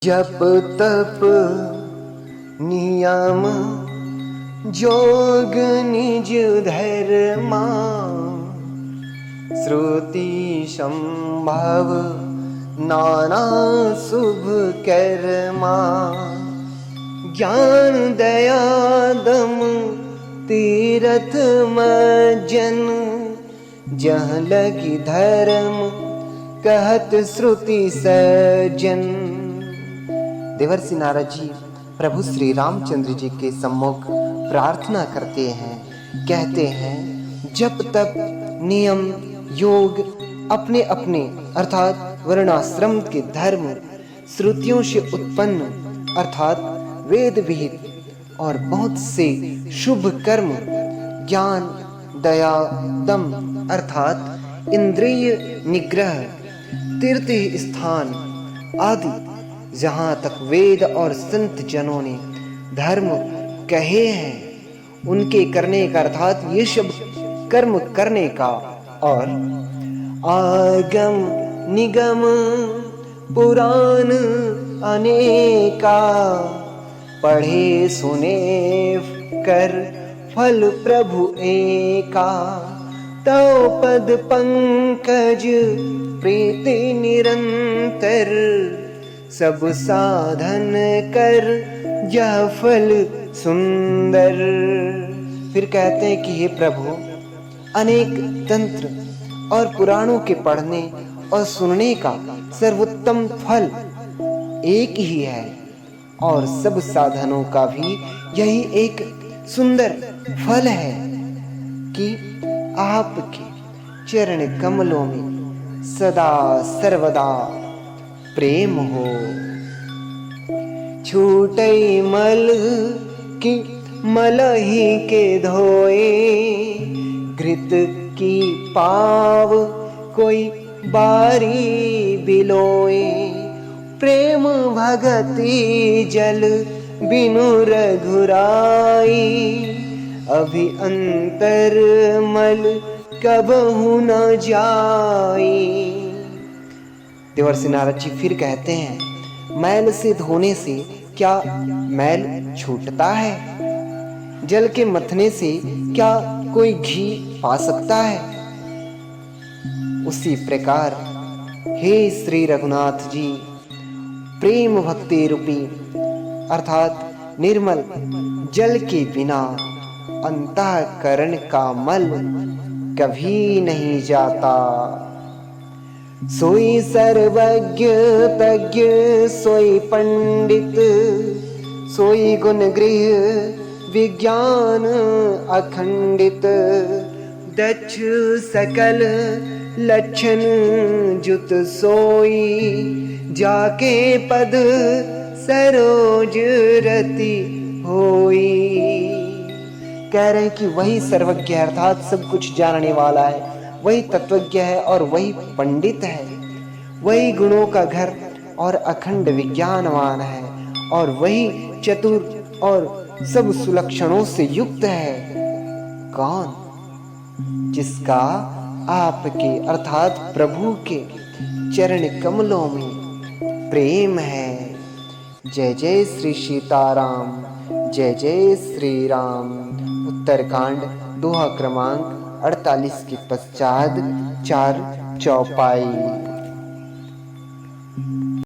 जप तप नियम जोग निज धर्मा, श्रुति संभव नाना शुभ कर्मा। ज्ञान दया दम तीरथ मज्जन, जह लगी धर्म कहत श्रुति सज्जन। देवर्षि नारद जी प्रभु श्री रामचंद्र जी के सम्मुख प्रार्थना करते हैं, कहते हैं जप तप नियम योग अपने अपने अर्थात वर्णाश्रम के धर्म श्रुतियों से उत्पन्न अर्थात वेद विहित और बहुत से शुभ कर्म, ज्ञान दया दम अर्थात इंद्रिय निग्रह, तीर्थ स्थान आदि जहाँ तक वेद और संत जनों ने धर्म कहे हैं उनके करने का अर्थात ये सब कर्म करने का, और आगम निगम पुराण अनेका, पढ़े सुने कर फल प्रभु एका। तो पद पंकज प्रीति निरंतर, सब साधन कर यह फल सुंदर। फिर कहते हैं कि हे प्रभु, अनेक तंत्र और पुराणों के पढ़ने और सुनने का सर्वोत्तम फल एक ही है, और सब साधनों का भी यही एक सुंदर फल है कि आपके चरण कमलों में सदा सर्वदा प्रेम हो। छूटे मल की मलही के धोए, घृत की पाव कोई बारी बिलोए। प्रेम भगति जल बिनु रघुराई, अभी अंतर मल कबहु न जाई। देवर्षि नारद जी फिर कहते हैं मैल से धोने से क्या मैल छूटता है? जल के मथने से क्या कोई घी पा सकता है? उसी प्रकार हे श्री रघुनाथ जी, प्रेम भक्ति रूपी अर्थात निर्मल जल के बिना अंतःकरण का मल कभी नहीं जाता। सोई सर्वज्ञ तज्ञ सोई पंडित, सोई गुण गृह विज्ञान अखंडित। दक्ष सकल लक्षण जुत सोई, जाके पद सरोज रति होई। कह रहे हैं कि वही सर्वज्ञ अर्थात सब कुछ जानने वाला है, वही तत्वज्ञ है और वही पंडित है, वही गुणों का घर और अखंड विज्ञानवान है, और वही चतुर और सब सुलक्षणों से युक्त है। कौन? जिसका आपके अर्थात प्रभु के चरण कमलों में प्रेम है। जय जय श्री सीताराम, जय जय श्री राम। उत्तरकांड दोहा क्रमांक 48 के पश्चात 4 चौपाई।